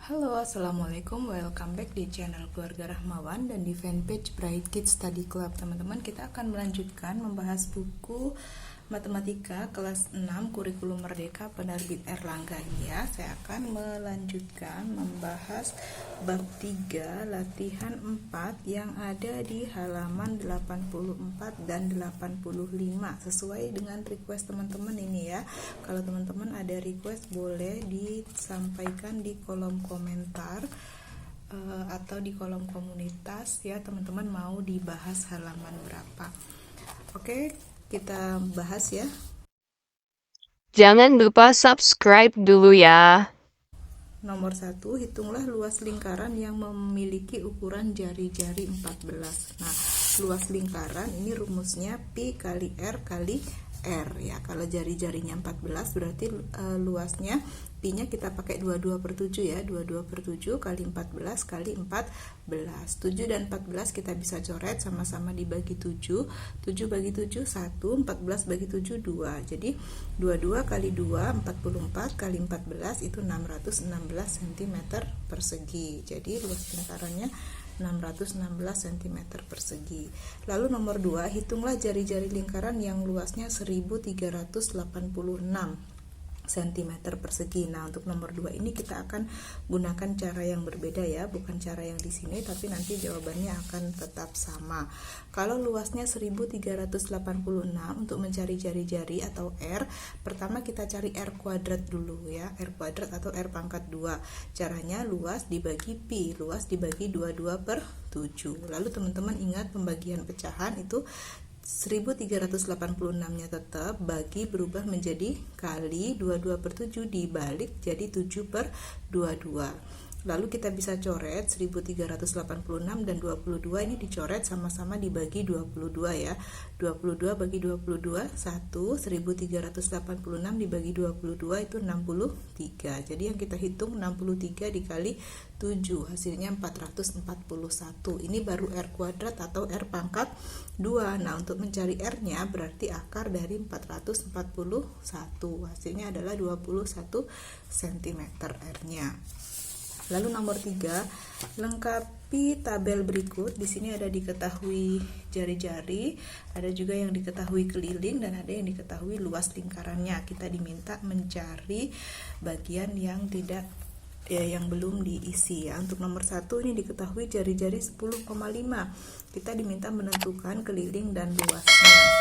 Halo, assalamualaikum. Welcome back di channel Keluarga Rahmawan dan di fanpage Bright Kids Study Club. Teman-teman, kita akan melanjutkan membahas buku Matematika kelas 6 Kurikulum Merdeka penerbit Erlangga ya. Saya akan melanjutkan membahas bab 3 latihan 4 yang ada di halaman 84 dan 85 sesuai dengan request teman-teman ini ya. Kalau teman-teman ada request boleh disampaikan di kolom komentar atau di kolom komunitas ya, teman-teman mau dibahas halaman berapa. Oke, kita bahas ya. Jangan lupa subscribe dulu ya. Nomor 1, hitunglah luas lingkaran yang memiliki ukuran jari-jari 14. Nah, luas lingkaran ini rumusnya Pi kali R kali R ya. Kalau jari-jarinya 14 berarti luasnya Pi-nya kita pakai 22/7 ya. 22/7 kali 14 kali 14. 7 dan 14 kita bisa coret sama-sama dibagi 7. 7 bagi 7 1, 14 bagi 7 2. Jadi 22 kali 2 44 kali 14 itu 616 cm persegi. Jadi luas lingkarannya 616 cm persegi. Lalu nomor 2, hitunglah jari-jari lingkaran yang luasnya 1386 cm persegi. Nah, untuk nomor 2 ini kita akan gunakan cara yang berbeda ya, bukan cara yang di sini, tapi nanti jawabannya akan tetap sama. Kalau luasnya 1386, untuk mencari jari-jari atau R, pertama kita cari R kuadrat dulu ya, R kuadrat atau R pangkat 2. Caranya luas dibagi Pi, luas dibagi 22/7. Lalu teman-teman ingat pembagian pecahan itu 1386-nya tetap bagi berubah menjadi kali 22/7 dibalik jadi 7/22. Lalu kita bisa coret 1386 dan 22 ini dicoret sama-sama dibagi 22 ya. 22 bagi 22 1, 1386 dibagi 22 itu 63. Jadi yang kita hitung 63 dikali 7 hasilnya 441. Ini baru R kuadrat atau R pangkat 2. Nah, untuk mencari R-nya berarti akar dari 441. Hasilnya adalah 21 cm R-nya. Lalu nomor 3, lengkapi tabel berikut. Di sini ada diketahui jari-jari, ada juga yang diketahui keliling, dan ada yang diketahui luas lingkarannya. Kita diminta mencari bagian yang tidak yang belum diisi ya. Untuk nomor 1 ini diketahui jari-jari 10,5. Kita diminta menentukan keliling dan luasnya.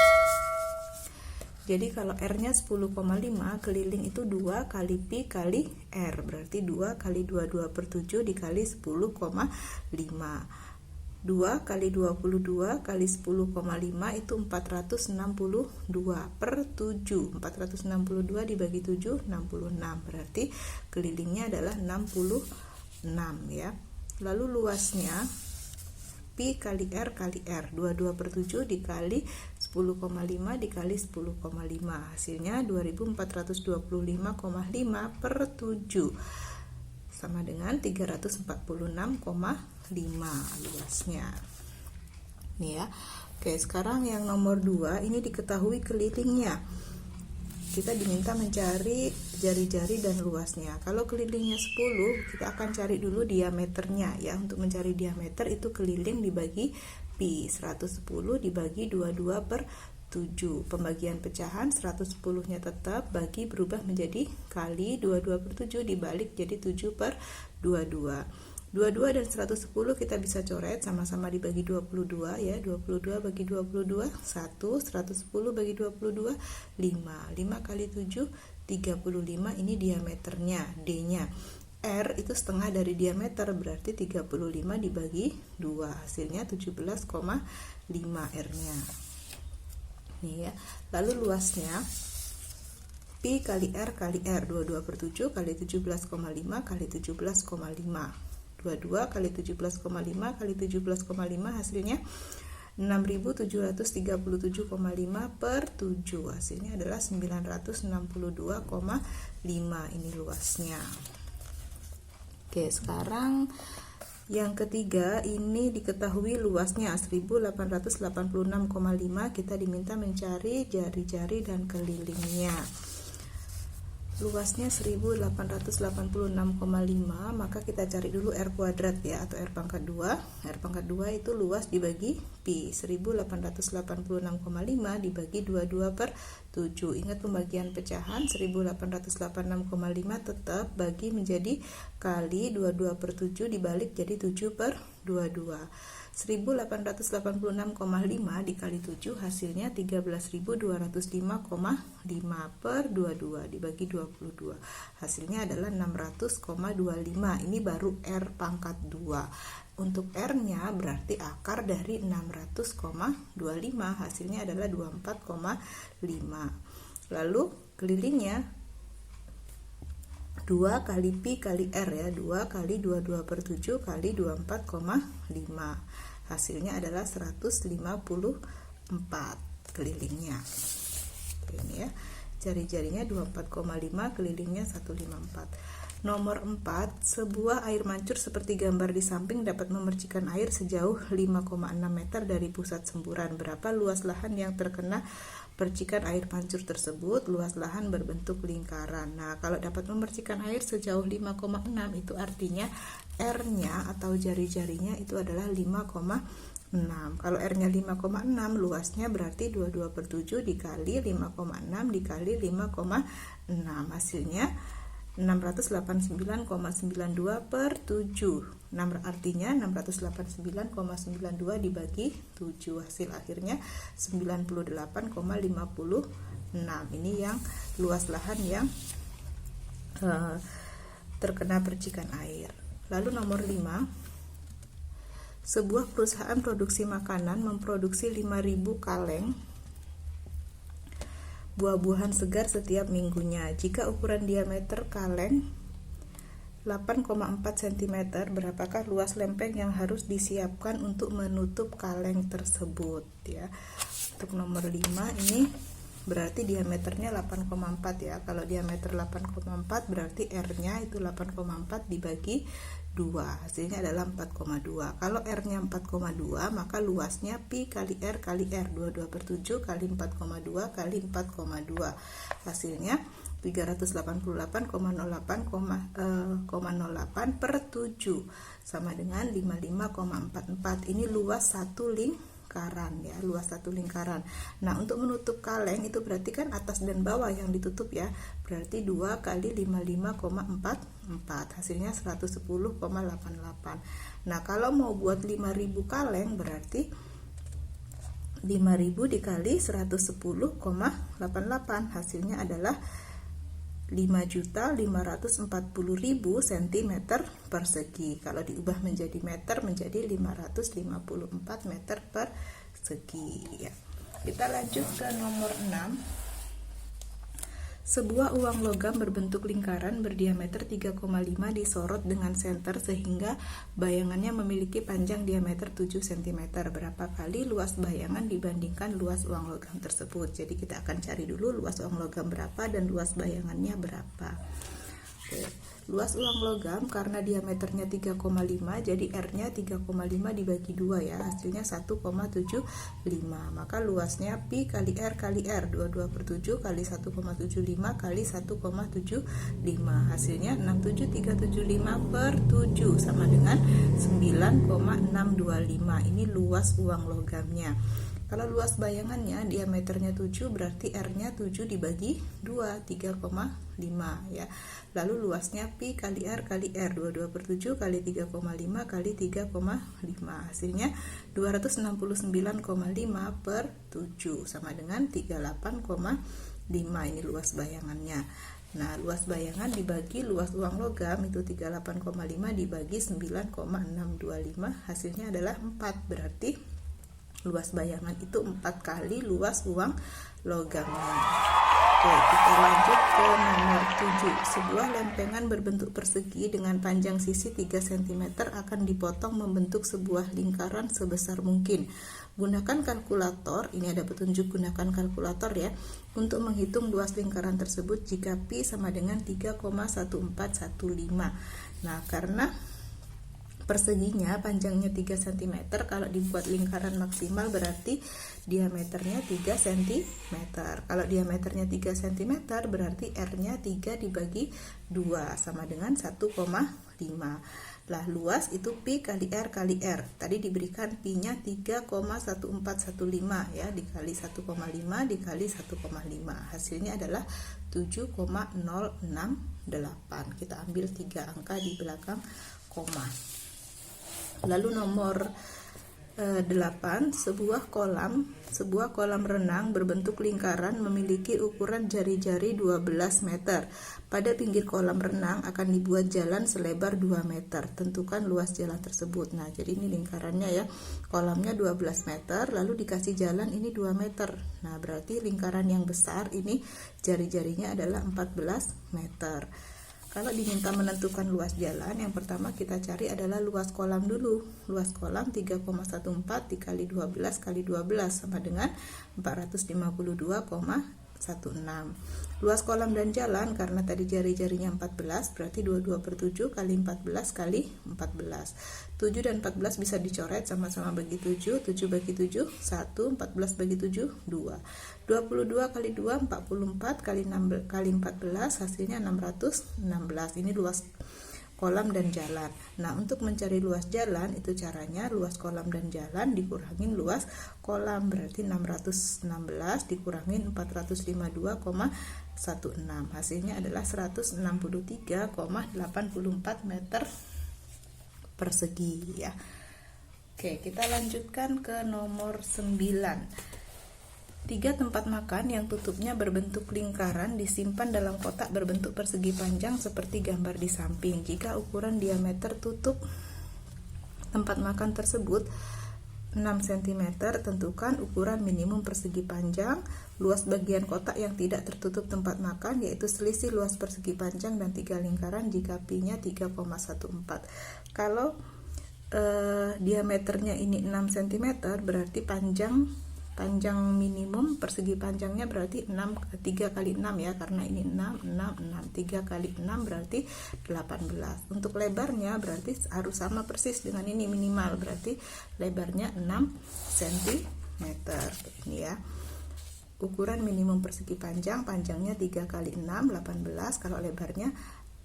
Jadi kalau R-nya 10,5, keliling itu 2 kali Pi kali R, berarti 2 kali 22/7 dikali 10,5. 2 kali 22 kali 10,5 itu 462/7. 462 dibagi 7, 66. Berarti kelilingnya adalah 66 ya. Lalu luasnya Pi kali R kali R, 22/7 dikali 10,5 dikali 10,5, hasilnya 2425,5/7 sama dengan 346,5 luasnya. Nih ya. Oke, sekarang yang nomor 2 ini diketahui kelilingnya. Kita diminta mencari jari-jari dan luasnya. Kalau kelilingnya 10, kita akan cari dulu diameternya ya. Untuk mencari diameter itu keliling dibagi Pi, 110 dibagi 22/7. Pembagian pecahan 110-nya tetap bagi berubah menjadi kali 22/7 dibalik jadi 7/22. 22 dan 110 kita bisa coret sama-sama dibagi 22 ya. 22 bagi 22 1, 110 bagi 22 5. 5 kali 7 35, ini diameternya, D-nya. R itu setengah dari diameter, berarti 35 dibagi 2, hasilnya 17,5 R-nya. Nih ya. Lalu luasnya Pi kali R kali R, 22/7 kali 17,5 kali 17,5. 22 kali 17,5 kali 17,5 hasilnya 6737,5/7, hasilnya adalah 962,5. ini luasnya. Oke, sekarang yang ketiga ini diketahui luasnya 1886,5. Kita diminta mencari jari-jari dan kelilingnya. luasnya 1886,5, maka kita cari dulu R kuadrat ya, atau R pangkat 2. R pangkat 2 itu luas dibagi pi, 1886,5 dibagi 22/7. Ingat pembagian pecahan, 1886,5 tetap bagi menjadi kali 22/7 dibalik jadi 7/22. 1886,5 dikali 7 hasilnya 13.205,5 per 22 dibagi 22, hasilnya adalah 600,25. Ini baru R pangkat 2. Untuk R nya berarti akar dari 600,25, hasilnya adalah 24,5. Lalu kelilingnya 2 kali pi kali R ya, 2 kali 22/7 kali 24,5, hasilnya adalah 154 kelilingnya. Ini ya, jari-jarinya 24,5, kelilingnya 154. Nomor 4, sebuah air mancur seperti gambar di samping dapat memercikan air sejauh 5,6 meter dari pusat semburan. Berapa luas lahan yang terkena percikan air mancur tersebut? Luas lahan berbentuk lingkaran. Nah, kalau dapat memercikan air sejauh 5,6 itu artinya R-nya atau jari-jarinya itu adalah 5,6. Kalau R-nya 5,6, luasnya berarti 22/7 dikali 5,6 dikali 5,6, hasilnya 689,92 per 7. Artinya 689,92 dibagi 7, hasil akhirnya 98,56. Ini yang luas lahan yang terkena percikan air. Lalu nomor 5, sebuah perusahaan produksi makanan memproduksi 5.000 kaleng buah-buahan segar setiap minggunya. Jika ukuran diameter kaleng 8,4 cm, berapakah luas lempeng yang harus disiapkan untuk menutup kaleng tersebut ya. Untuk nomor 5 ini berarti diameternya 8,4 ya. Kalau diameter 8,4 berarti R-nya itu 8,4 dibagi 2, hasilnya adalah 4,2. Kalau R-nya 4,2, maka luasnya pi kali R kali R, 22/7 kali 4,2 kali 4,2, hasilnya 388,08 per 7 sama dengan 55,44. Ini luas satu lingkaran ya, luas satu lingkaran. Nah, untuk menutup kaleng itu berarti kan atas dan bawah yang ditutup ya, berarti 2 kali 55,44, hasilnya 110,88. Nah, kalau mau buat 5.000 kaleng berarti 5.000 dikali 110,88, hasilnya adalah 5.540.000 cm persegi. Kalau diubah menjadi meter menjadi 554 meter persegi ya. Kita lanjut ke nomor 6. Sebuah uang logam berbentuk lingkaran berdiameter 3,5 disorot dengan senter sehingga bayangannya memiliki panjang diameter 7 cm. Berapa kali luas bayangan dibandingkan luas uang logam tersebut? Jadi kita akan cari dulu luas uang logam berapa dan luas bayangannya berapa. Oke. Luas uang logam karena diameternya 3,5, jadi R-nya 3,5 dibagi 2 ya, hasilnya 1,75. Maka luasnya pi kali R kali R, 22/7 kali 1,75 kali 1,75, hasilnya 67375 per 7 sama dengan 9,625. Ini luas uang logamnya. Kalau luas bayangannya diameternya 7 berarti R-nya 7 dibagi 2, 3,5 ya. Lalu luasnya pi kali R kali R, 22/7 kali 3,5 kali 3,5, hasilnya 269,5 per 7 sama dengan 38,5. Ini luas bayangannya. Nah, luas bayangan dibagi luas uang logam itu 38,5 dibagi 9,625, hasilnya adalah 4. Berarti luas bayangan itu 4 kali luas uang logamnya. Oke, kita lanjut ke nomor 7. Sebuah lempengan berbentuk persegi dengan panjang sisi 3 cm akan dipotong membentuk sebuah lingkaran sebesar mungkin. Gunakan kalkulator, ini ada petunjuk gunakan kalkulator ya, untuk menghitung luas lingkaran tersebut jika pi sama dengan 3,1415. Nah, karena perseginya panjangnya 3 cm. Kalau dibuat lingkaran maksimal berarti diameternya 3 cm. Kalau diameternya 3 cm berarti R-nya 3 dibagi 2 sama dengan 1,5. Lah luas itu pi kali R kali R. Tadi diberikan pi-nya 3,1415 ya, dikali 1,5 dikali 1,5. Hasilnya adalah 7,068. Kita ambil 3 angka di belakang koma. Lalu nomor 8, sebuah kolam renang berbentuk lingkaran memiliki ukuran jari-jari 12 meter. Pada pinggir kolam renang akan dibuat jalan selebar 2 meter. Tentukan luas jalan tersebut. Nah, jadi ini lingkarannya ya. Kolamnya 12 meter, lalu dikasih jalan ini 2 meter. Nah, berarti lingkaran yang besar ini jari-jarinya adalah 14 meter. Kalau diminta menentukan luas jalan, yang pertama kita cari adalah luas kolam dulu. Luas kolam 3,14 dikali 12 kali 12 sama dengan 452,16. Luas kolam dan jalan, karena tadi jari-jarinya 14, berarti 22/7 kali 14 kali 14. 7 dan 14 bisa dicoret, sama-sama bagi 7. 7 bagi 7, 1. 14 bagi 7, 2. 22 kali 2, 44 kali 14, hasilnya 616. Ini luas kolam dan jalan. Nah, untuk mencari luas jalan itu caranya luas kolam dan jalan dikurangin luas kolam, berarti 616 dikurangin 452,16. Hasilnya adalah 163,84 meter persegi ya. Oke, kita lanjutkan ke nomor 9. 3 tempat makan yang tutupnya berbentuk lingkaran disimpan dalam kotak berbentuk persegi panjang seperti gambar di samping. Jika ukuran diameter tutup tempat makan tersebut 6 cm, tentukan ukuran minimum persegi panjang, luas bagian kotak yang tidak tertutup tempat makan, yaitu selisih luas persegi panjang dan 3 lingkaran jika pi-nya 3,14. Kalau diameternya ini 6 cm, berarti panjang minimum persegi panjangnya berarti 3 kali 6 ya, karena ini 6, 3 kali 6 berarti 18. Untuk lebarnya berarti harus sama persis dengan ini, minimal berarti lebarnya 6 cm ini ya. Ukuran minimum persegi panjangnya 3 kali 6, 18. Kalau lebarnya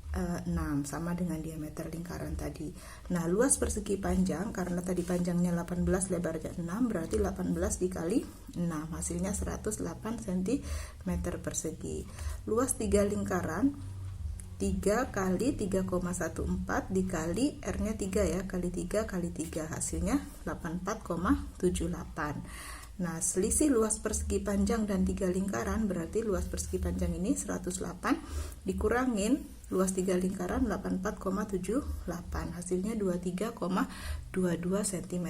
6, sama dengan diameter lingkaran tadi. Nah, luas persegi panjang, karena tadi panjangnya 18, lebarnya 6, berarti 18 dikali 6, hasilnya 108 cm persegi. Luas 3 lingkaran 3 kali 3,14 dikali R-nya 3 ya, kali 3 kali 3, hasilnya 84,78. Nah, selisih luas persegi panjang dan 3 lingkaran berarti luas persegi panjang ini 108 dikurangin luas 3 lingkaran 84,78, hasilnya 23,22 cm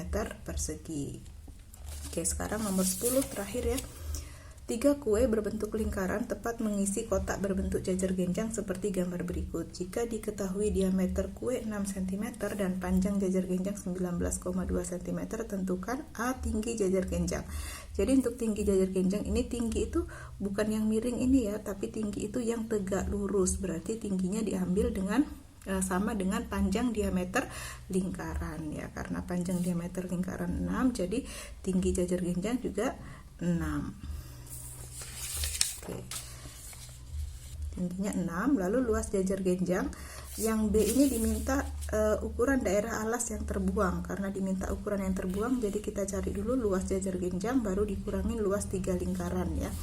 persegi. Oke, sekarang nomor 10 terakhir ya. 3 kue berbentuk lingkaran tepat mengisi kotak berbentuk jajar genjang seperti gambar berikut. Jika diketahui diameter kue 6 cm dan panjang jajar genjang 19,2 cm, tentukan A tinggi jajar genjang. Jadi untuk tinggi jajar genjang ini, tinggi itu bukan yang miring ini ya, tapi tinggi itu yang tegak lurus. Berarti tingginya diambil dengan sama dengan panjang diameter lingkaran ya, karena panjang diameter lingkaran 6, jadi tinggi jajar genjang juga 6. Tingginya 6. Lalu luas jajar genjang yang B ini diminta ukuran daerah alas yang terbuang. Karena diminta ukuran yang terbuang, jadi kita cari dulu luas jajar genjang, baru dikurangin luas 3 lingkaran ya.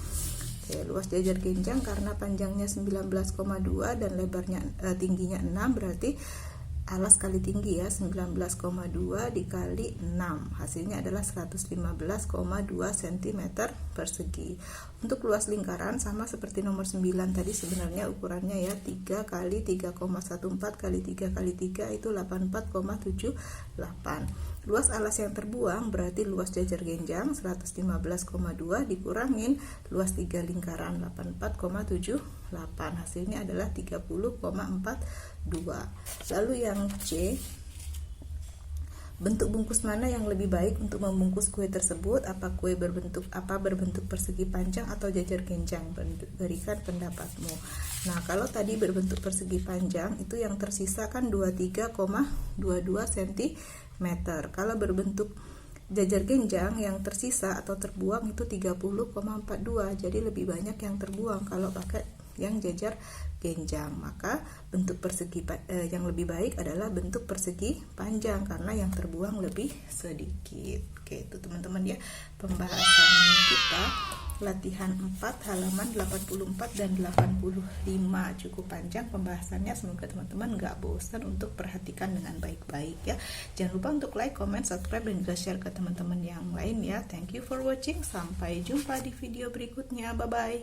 Oke, luas jajar genjang karena panjangnya 19,2 dan lebarnya tingginya 6, berarti alas kali tinggi ya, 19,2 dikali 6, hasilnya adalah 115,2 cm persegi. Untuk luas lingkaran sama seperti nomor 9 tadi, sebenarnya ukurannya ya 3 kali 3,14 kali 3 kali 3 itu 84,78. Luas alas yang terbuang berarti luas jajar genjang 115,2 dikurangin luas 3 lingkaran 84,78, hasilnya adalah 30,42. Lalu yang C, bentuk bungkus mana yang lebih baik untuk membungkus kue tersebut, apa kue berbentuk persegi panjang atau jajar genjang, berikan pendapatmu. Nah, kalau tadi berbentuk persegi panjang itu yang tersisa kan 23,22 cm. Kalau berbentuk jajar genjang yang tersisa atau terbuang itu 30,42, jadi lebih banyak yang terbuang kalau pakai yang jajar genjang. Maka bentuk persegi yang lebih baik adalah bentuk persegi panjang karena yang terbuang lebih sedikit. Oke, itu teman-teman ya pembahasan kita latihan 4 halaman 84 dan 85. Cukup panjang pembahasannya, semoga teman-teman nggak bosan untuk perhatikan dengan baik-baik ya. Jangan lupa untuk like, comment, subscribe dan juga share ke teman-teman yang lain ya. Thank you for watching, sampai jumpa di video berikutnya. Bye bye.